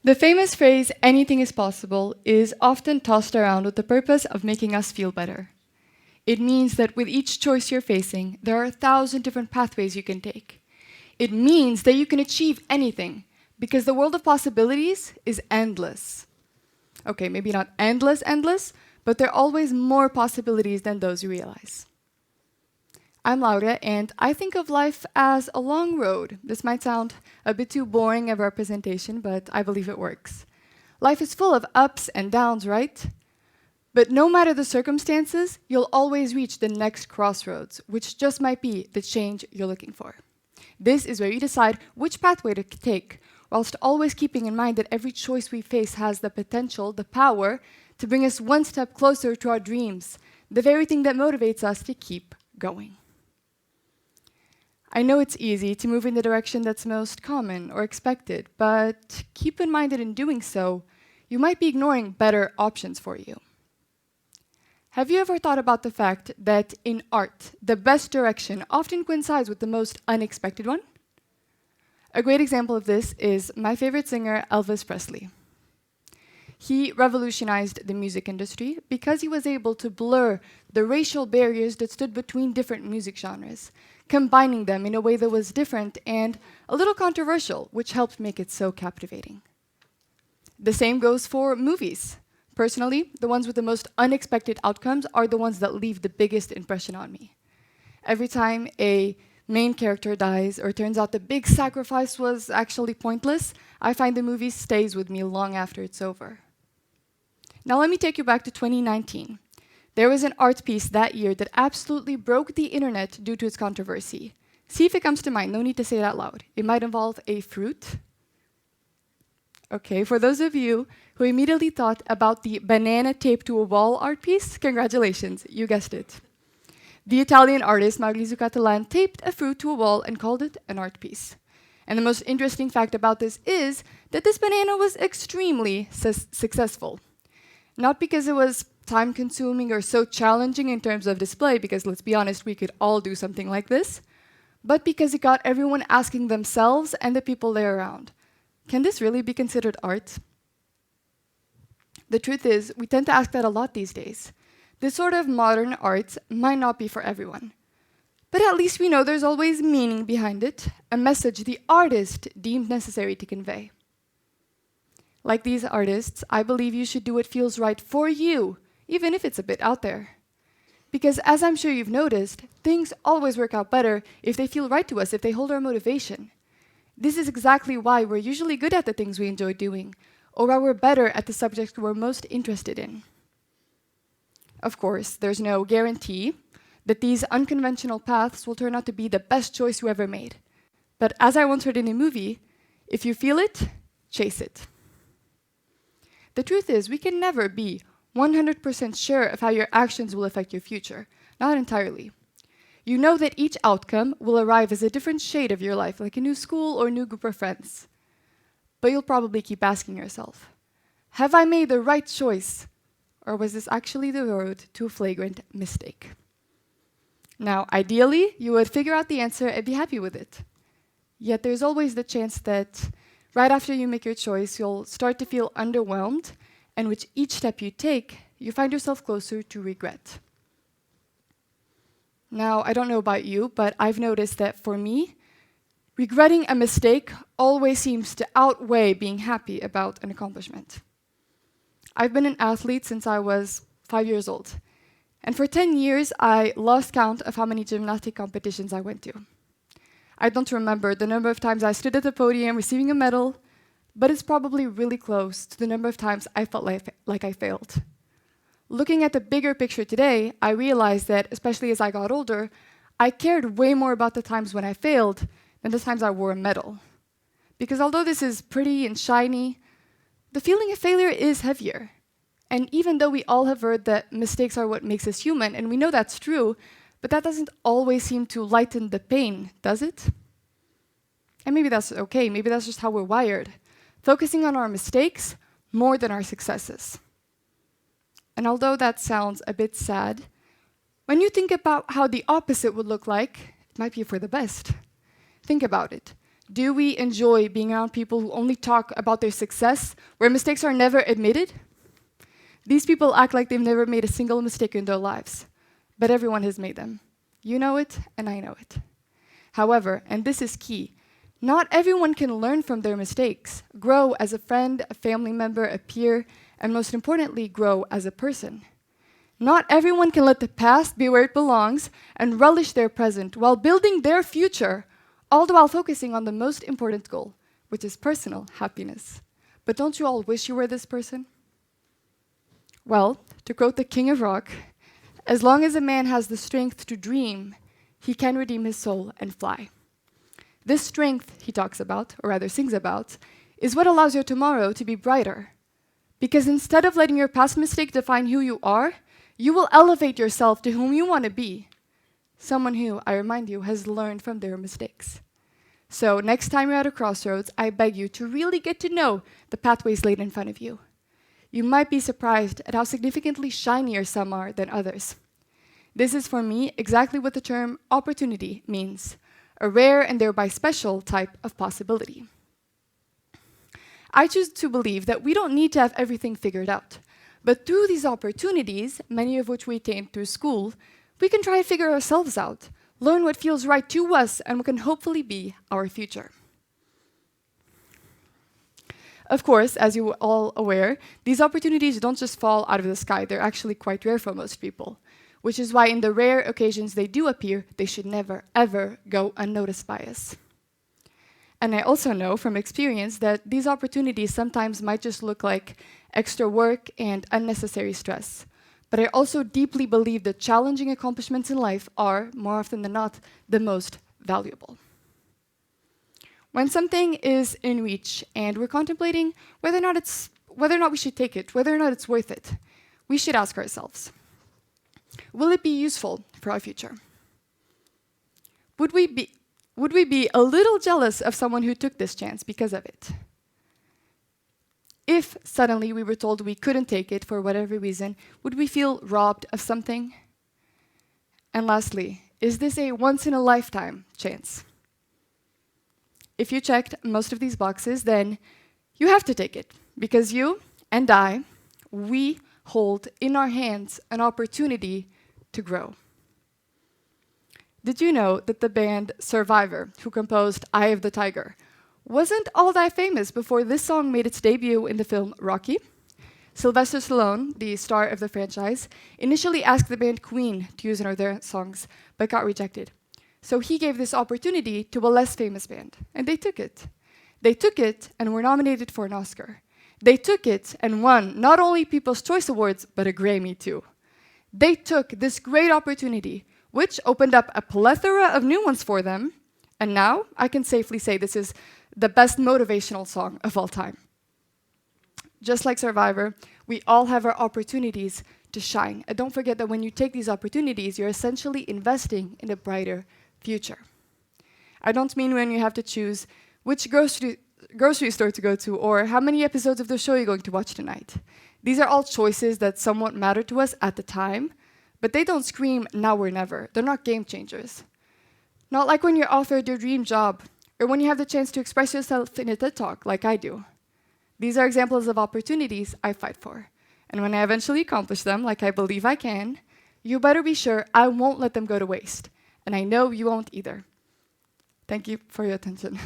The famous phrase, anything is possible, is often tossed around with the purpose of making us feel better. It means that with each choice you're facing, there are 1,000 different pathways you can take. It means that you can achieve anything, because the world of possibilities is endless. Okay, maybe not endless, but there are always more possibilities than those you realize. I'm Laura, and I think of life as a long road. This might sound a bit too boring of a representation, but I believe it works. Life is full of ups and downs, right? But no matter the circumstances, you'll always reach the next crossroads, which just might be the change you're looking for. This is where you decide which pathway to take, whilst always keeping in mind that every choice we face has the potential, the power, to bring us one step closer to our dreams, the very thing that motivates us to keep going. I know it's easy to move in the direction that's most common or expected, but keep in mind that in doing so, you might be ignoring better options for you. Have you ever thought about the fact that in art, the best direction often coincides with the most unexpected one? A great example of this is my favorite singer, Elvis Presley. He revolutionized the music industry because he was able to blur the racial barriers that stood between different music genres, combining them in a way that was different and a little controversial, which helped make it so captivating. The same goes for movies. Personally, the ones with the most unexpected outcomes are the ones that leave the biggest impression on me. Every time a main character dies or turns out the big sacrifice was actually pointless, I find the movie stays with me long after it's over. Now let me take you back to 2019. There was an art piece that year that absolutely broke the internet due to its controversy. See if it comes to mind, no need to say it out loud. It might involve a fruit. Okay, for those of you who immediately thought about the banana taped to a wall art piece, congratulations, you guessed it. The Italian artist Maurizio Cattelan taped a fruit to a wall and called it an art piece. And the most interesting fact about this is that this banana was extremely successful. Not because it was time-consuming or so challenging in terms of display, because let's be honest, we could all do something like this, but because it got everyone asking themselves and the people there around, can this really be considered art? The truth is, we tend to ask that a lot these days. This sort of modern art might not be for everyone, but at least we know there's always meaning behind it, a message the artist deemed necessary to convey. Like these artists, I believe you should do what feels right for you, even if it's a bit out there. Because as I'm sure you've noticed, things always work out better if they feel right to us, if they hold our motivation. This is exactly why we're usually good at the things we enjoy doing, or why we're better at the subjects we're most interested in. Of course, there's no guarantee that these unconventional paths will turn out to be the best choice you ever made. But as I once heard in a movie, if you feel it, chase it. The truth is, we can never be 100% sure of how your actions will affect your future. Not entirely. You know that each outcome will arrive as a different shade of your life, like a new school or a new group of friends. But you'll probably keep asking yourself, have I made the right choice? Or was this actually the road to a flagrant mistake? Now, ideally, you would figure out the answer and be happy with it. Yet there's always the chance that right after you make your choice, you'll start to feel underwhelmed, and with each step you take, you find yourself closer to regret. Now, I don't know about you, but I've noticed that for me, regretting a mistake always seems to outweigh being happy about an accomplishment. I've been an athlete since I was 5 years old, and for 10 years, I lost count of how many gymnastic competitions I went to. I don't remember the number of times I stood at the podium receiving a medal, but it's probably really close to the number of times I felt like I failed. Looking at the bigger picture today, I realized that, especially as I got older, I cared way more about the times when I failed than the times I wore a medal. Because although this is pretty and shiny, the feeling of failure is heavier. And even though we all have heard that mistakes are what makes us human, and we know that's true, but that doesn't always seem to lighten the pain, does it? And maybe that's okay, maybe that's just how we're wired, focusing on our mistakes more than our successes. And although that sounds a bit sad, when you think about how the opposite would look like, it might be for the best. Think about it. Do we enjoy being around people who only talk about their success, where mistakes are never admitted? These people act like they've never made a single mistake in their lives, but everyone has made them. You know it, and I know it. However, and this is key, not everyone can learn from their mistakes, grow as a friend, a family member, a peer, and most importantly, grow as a person. Not everyone can let the past be where it belongs and relish their present while building their future, all the while focusing on the most important goal, which is personal happiness. But don't you all wish you were this person? Well, to quote the King of Rock, as long as a man has the strength to dream, he can redeem his soul and fly. This strength he talks about, or rather sings about, is what allows your tomorrow to be brighter. Because instead of letting your past mistake define who you are, you will elevate yourself to whom you want to be. Someone who, I remind you, has learned from their mistakes. So next time you're at a crossroads, I beg you to really get to know the pathways laid in front of you. You might be surprised at how significantly shinier some are than others. This is, for me, exactly what the term opportunity means, a rare and thereby special type of possibility. I choose to believe that we don't need to have everything figured out, but through these opportunities, many of which we attain through school, we can try and figure ourselves out, learn what feels right to us, and what can hopefully be our future. Of course, as you are all aware, these opportunities don't just fall out of the sky. They're actually quite rare for most people, which is why in the rare occasions they do appear, they should never, ever go unnoticed by us. And I also know from experience that these opportunities sometimes might just look like extra work and unnecessary stress. But I also deeply believe that challenging accomplishments in life are, more often than not, the most valuable. When something is in reach and we're contemplating whether or not we should take it, whether or not it's worth it, we should ask ourselves, will it be useful for our future? Would we be a little jealous of someone who took this chance because of it? If suddenly we were told we couldn't take it for whatever reason, would we feel robbed of something? And lastly, is this a once-in-a-lifetime chance? If you checked most of these boxes, then you have to take it, because you and I, we hold in our hands an opportunity to grow. Did you know that the band Survivor, who composed Eye of the Tiger, wasn't all that famous before this song made its debut in the film Rocky? Sylvester Stallone, the star of the franchise, initially asked the band Queen to use one of their songs, but got rejected. So he gave this opportunity to a less famous band, and they took it. They took it and were nominated for an Oscar. They took it and won not only People's Choice Awards, but a Grammy too. They took this great opportunity, which opened up a plethora of new ones for them, and now I can safely say this is the best motivational song of all time. Just like Survivor, we all have our opportunities to shine. And don't forget that when you take these opportunities, you're essentially investing in a brighter future. I don't mean when you have to choose which grocery store to go to or how many episodes of the show you're going to watch tonight. These are all choices that somewhat matter to us at the time, but they don't scream now or never. They're not game changers. Not like when you're offered your dream job or when you have the chance to express yourself in a TED Talk like I do. These are examples of opportunities I fight for. And when I eventually accomplish them, like I believe I can, you better be sure I won't let them go to waste. And I know you won't either. Thank you for your attention.